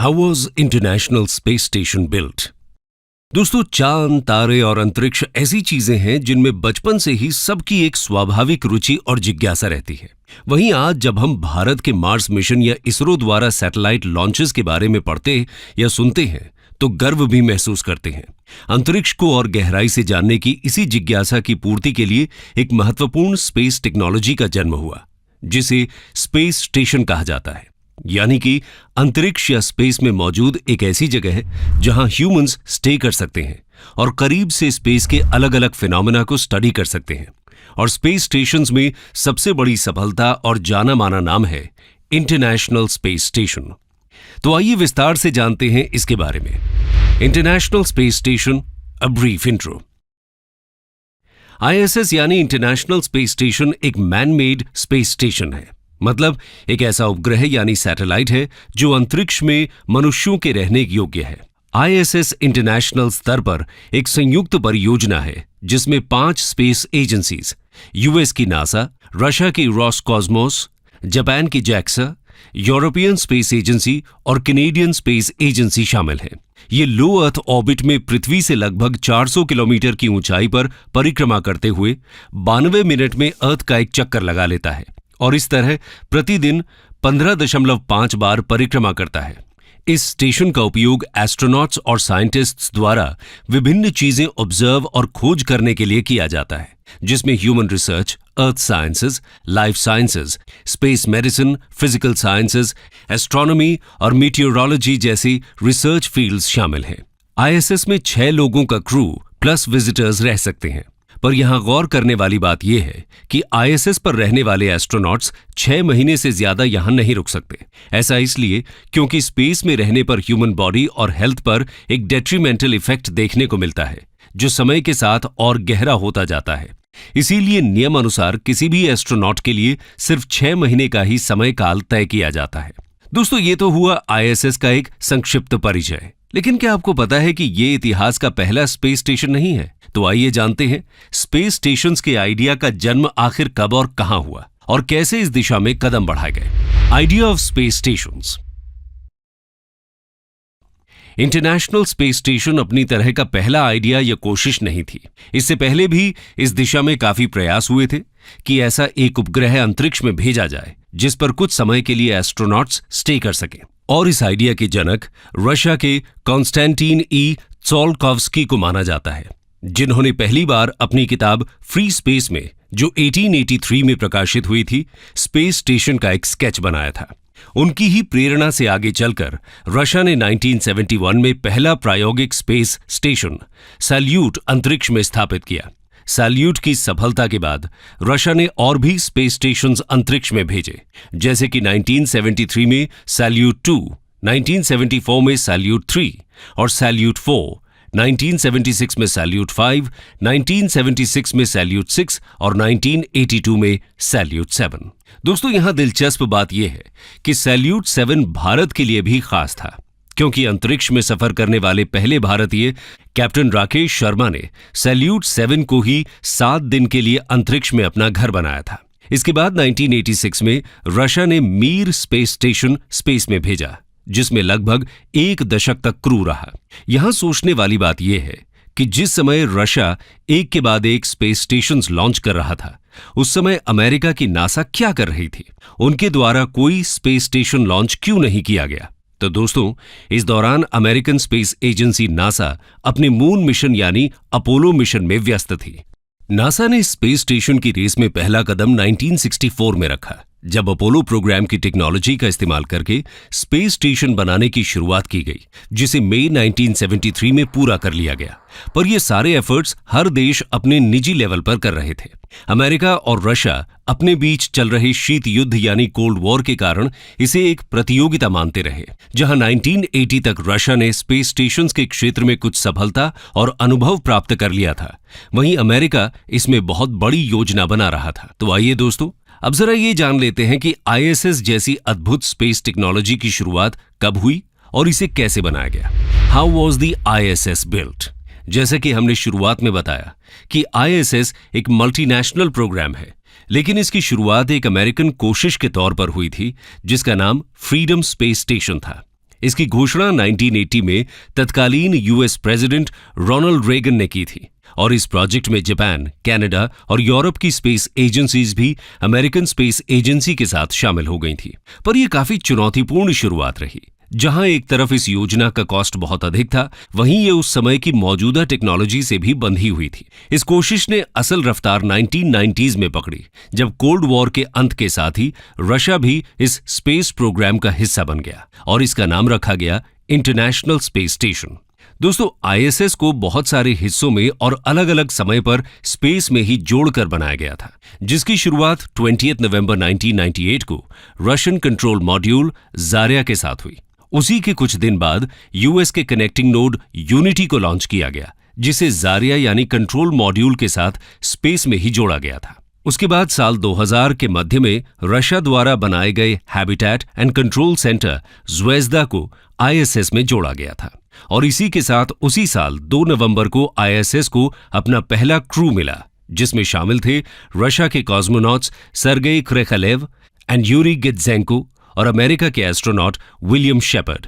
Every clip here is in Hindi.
How was international space station built? दोस्तों, चांद, तारे और अंतरिक्ष ऐसी चीजें हैं जिनमें बचपन से ही सबकी एक स्वाभाविक रुचि और जिज्ञासा रहती है। वहीं आज जब हम भारत के मार्स मिशन या इसरो द्वारा सैटेलाइट लॉन्चेस के बारे में पढ़ते या सुनते हैं तो गर्व भी महसूस करते हैं। अंतरिक्ष को और गहराई से जानने की इसी जिज्ञासा की पूर्ति के लिए एक महत्वपूर्ण स्पेस टेक्नोलॉजी का जन्म हुआ, जिसे स्पेस स्टेशन कहा जाता है। यानी कि अंतरिक्ष या स्पेस में मौजूद एक ऐसी जगह है जहां ह्यूमंस स्टे कर सकते हैं और करीब से स्पेस के अलग अलग फिनोमेना को स्टडी कर सकते हैं। और स्पेस स्टेशंस में सबसे बड़ी सफलता और जाना माना नाम है इंटरनेशनल स्पेस स्टेशन। तो आइए विस्तार से जानते हैं इसके बारे में। International space station, a brief intro. ISS यानी इंटरनेशनल स्पेस स्टेशन एक मैन मेड स्पेस स्टेशन है। मतलब एक ऐसा उपग्रह यानी सैटेलाइट है जो अंतरिक्ष में मनुष्यों के रहने योग्य है। ISS इंटरनेशनल स्तर पर एक संयुक्त परियोजना है जिसमें 5 स्पेस एजेंसीज, US की नासा, रशिया की रोसकॉस्मोस, जापान की JAXA, यूरोपियन स्पेस एजेंसी और कैनेडियन स्पेस एजेंसी शामिल हैं। ये लो अर्थ ऑर्बिट में पृथ्वी से लगभग 400 किलोमीटर की ऊंचाई पर परिक्रमा करते हुए 92 मिनट में अर्थ का एक चक्कर लगा लेता है और इस तरह प्रतिदिन 15.5 बार परिक्रमा करता है। इस स्टेशन का उपयोग एस्ट्रोनॉट्स और साइंटिस्ट्स द्वारा विभिन्न चीजें ऑब्जर्व और खोज करने के लिए किया जाता है, जिसमें ह्यूमन रिसर्च, अर्थ sciences, life sciences, space medicine, physical sciences, astronomy और मीटियोरोलॉजी जैसी रिसर्च फील्ड्स शामिल हैं। ISS में 6 लोगों का क्रू प्लस विजिटर्स रह सकते हैं। पर यहां गौर करने वाली बात यह है कि ISS पर रहने वाले एस्ट्रोनॉट्स 6 महीने से ज्यादा यहां नहीं रुक सकते। ऐसा इसलिए क्योंकि स्पेस में रहने पर ह्यूमन बॉडी और हेल्थ पर एक डेट्रीमेंटल इफेक्ट देखने को मिलता है, जो समय के साथ और गहरा होता जाता है। इसीलिए नियम अनुसार किसी भी एस्ट्रोनॉट के लिए सिर्फ 6 महीने का ही समय काल तय किया जाता है। दोस्तों, ये तो हुआ ISS का एक संक्षिप्त परिचय। लेकिन क्या आपको पता है कि ये इतिहास का पहला स्पेस स्टेशन नहीं है? तो आइए जानते हैं स्पेस स्टेशंस के आइडिया का जन्म आखिर कब और कहां हुआ और कैसे इस दिशा में कदम बढ़ाए गए। Idea of space stations. International space station अपनी तरह का पहला आइडिया या कोशिश नहीं थी। इससे पहले भी इस दिशा में काफी प्रयास हुए थे कि ऐसा एक उपग्रह अंतरिक्ष में भेजा जाए जिस पर कुछ समय के लिए एस्ट्रोनॉट्स स्टे कर सकें। और इस आइडिया के जनक रशिया के कॉन्स्टेंटिन ई त्सोल्कोव्स्की को माना जाता है, जिन्होंने पहली बार अपनी किताब फ्री स्पेस में, जो 1883 में प्रकाशित हुई थी, स्पेस स्टेशन का एक स्केच बनाया था। उनकी ही प्रेरणा से आगे चलकर रशिया ने 1971 में पहला प्रायोगिक स्पेस स्टेशन सैल्यूट अंतरिक्ष में स्थापित किया। सैल्यूट की सफलता के बाद रशिया ने और भी स्पेस स्टेशंस अंतरिक्ष में भेजे, जैसे कि 1973 में सैल्यूट 2, 1974 में सैल्यूट 3 और सैल्यूट 4, 1976 में सैल्यूट 5, 1976 में सैल्यूट 6 और 1982 में सैल्यूट 7। दोस्तों, यहां दिलचस्प बात यह है कि सैल्यूट 7 भारत के लिए भी खास था, क्योंकि अंतरिक्ष में सफर करने वाले पहले भारतीय कैप्टन राकेश शर्मा ने सैल्यूट 7 को ही 7 दिन के लिए अंतरिक्ष में अपना घर बनाया था। इसके बाद 1986 में रशिया ने मीर स्पेस स्टेशन स्पेस में भेजा, जिसमें लगभग 1 दशक तक क्रू रहा। यहां सोचने वाली बात यह है कि जिस समय रशिया एक के बाद एक स्पेस स्टेशंस लॉन्च कर रहा था, उस समय अमेरिका की नासा क्या कर रही थी? उनके द्वारा कोई स्पेस स्टेशन लॉन्च क्यों नहीं किया गया? तो दोस्तों, इस दौरान अमेरिकन स्पेस एजेंसी नासा अपने मून मिशन यानी अपोलो मिशन में व्यस्त थी। नासा ने स्पेस स्टेशन की रेस में पहला कदम 1964 में रखा, जब अपोलो प्रोग्राम की टेक्नोलॉजी का इस्तेमाल करके स्पेस स्टेशन बनाने की शुरुआत की गई, जिसे मई 1973 में पूरा कर लिया गया। पर ये सारे एफर्ट्स हर देश अपने निजी लेवल पर कर रहे थे। अमेरिका और रशिया अपने बीच चल रहे शीत युद्ध यानी कोल्ड वॉर के कारण इसे एक प्रतियोगिता मानते रहे, जहां 1980 तक रशिया ने स्पेस स्टेशंस के क्षेत्र में कुछ सफलता और अनुभव प्राप्त कर लिया था, वहीं अमेरिका इसमें बहुत बड़ी योजना बना रहा था। तो आइए दोस्तों, अब जरा ये जान लेते हैं कि ISS जैसी अद्भुत स्पेस टेक्नोलॉजी की शुरुआत कब हुई और इसे कैसे बनाया गया। How was the ISS built? जैसे कि हमने शुरुआत में बताया कि ISS एक मल्टीनेशनल प्रोग्राम है, लेकिन इसकी शुरुआत एक अमेरिकन कोशिश के तौर पर हुई थी जिसका नाम फ्रीडम स्पेस स्टेशन था। इसकी घोषणा 1980 में तत्कालीन यूएस प्रेसिडेंट रोनाल्ड रेगन ने की थी और इस प्रोजेक्ट में जापान, कनाडा और यूरोप की स्पेस एजेंसीज भी अमेरिकन स्पेस एजेंसी के साथ शामिल हो गई थी। पर यह काफी चुनौतीपूर्ण शुरुआत रही। जहां एक तरफ इस योजना का कॉस्ट बहुत अधिक था, वहीं ये उस समय की मौजूदा टेक्नोलॉजी से भी बंधी हुई थी। इस कोशिश ने असल रफ्तार 1990s में पकड़ी, जब कोल्ड वॉर के अंत के साथ ही रशिया भी इस स्पेस प्रोग्राम का हिस्सा बन गया और इसका नाम रखा गया इंटरनेशनल स्पेस स्टेशन। दोस्तों, आईएसएस को बहुत सारे हिस्सों में और अलग अलग समय पर स्पेस में ही जोड़कर बनाया गया था, जिसकी शुरुआत 20 नवंबर 1998 को रशियन कंट्रोल मॉड्यूल जारिया के साथ हुई। उसी के कुछ दिन बाद यूएस के कनेक्टिंग नोड यूनिटी को लॉन्च किया गया, जिसे जारिया यानी कंट्रोल मॉड्यूल के साथ स्पेस में ही जोड़ा गया था। उसके बाद साल 2000 के मध्य में रशिया द्वारा बनाए गए हैबिटेट एंड कंट्रोल सेंटर ज़्वेज़दा को आईएसएस में जोड़ा गया था और इसी के साथ उसी साल 2 नवंबर को आईएसएस को अपना पहला क्रू मिला, जिसमें शामिल थे रशिया के कॉस्मोनॉट्स सर्गेई क्रेखलेव एंड यूरी गित्जेंको और अमेरिका के एस्ट्रोनॉट विलियम शेपर्ड।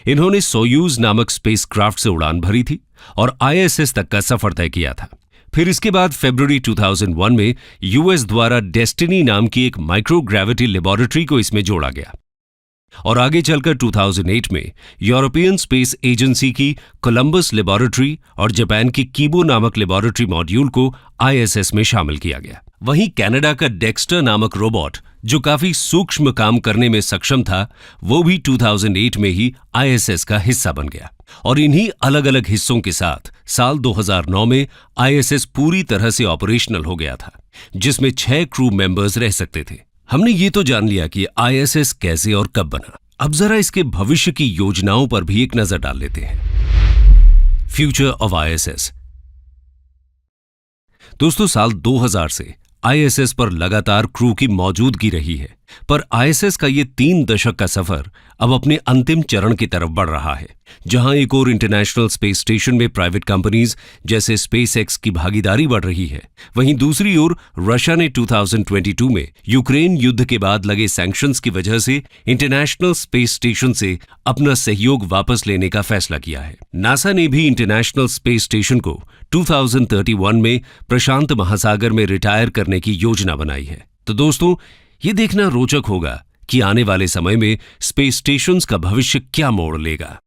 इन्होंने सोयूज नामक स्पेसक्राफ्ट से उड़ान भरी थी और आईएसएस तक का सफर तय किया था। फिर इसके बाद फरवरी 2001 में यूएस द्वारा डेस्टिनी नाम की एक माइक्रोग्रेविटी लेबोरेटरी को इसमें जोड़ा गया और आगे चलकर 2008 में यूरोपियन स्पेस एजेंसी की कोलंबस लेबोरेटरी और जापान की कीबो नामक लेबोरेटरी मॉड्यूल को आईएसएस में शामिल किया गया। वहीं कनाडा का डेक्स्टर नामक रोबोट, जो काफी सूक्ष्म काम करने में सक्षम था, वो भी 2008 में ही आईएसएस का हिस्सा बन गया और इन्हीं अलग अलग हिस्सों के साथ साल 2009 में आईएसएस पूरी तरह से ऑपरेशनल हो गया था, जिसमें 6 क्रू मेंबर्स रह सकते थे। हमने ये तो जान लिया कि आईएसएस कैसे और कब बना। अब जरा इसके भविष्य की योजनाओं पर भी एक नजर डाल लेते हैं। Future of ISS. दोस्तों, साल 2000 से आईएसएस पर लगातार क्रू की मौजूदगी रही है, पर आईएसएस का ये 3 दशक का सफर अब अपने अंतिम चरण की तरफ बढ़ रहा है, जहां एक और इंटरनेशनल स्पेस स्टेशन में प्राइवेट कंपनीज जैसे स्पेसएक्स की भागीदारी बढ़ रही है। वहीं दूसरी ओर रशिया ने 2022 में यूक्रेन युद्ध के बाद लगे सैंक्शंस की वजह से इंटरनेशनल स्पेस स्टेशन से अपना सहयोग वापस लेने का फैसला किया है। नासा ने भी इंटरनेशनल स्पेस स्टेशन को 2031 में प्रशांत महासागर में रिटायर करने की योजना बनाई है। तो दोस्तों, ये देखना रोचक होगा कि आने वाले समय में स्पेस स्टेशंस का भविष्य क्या मोड़ लेगा।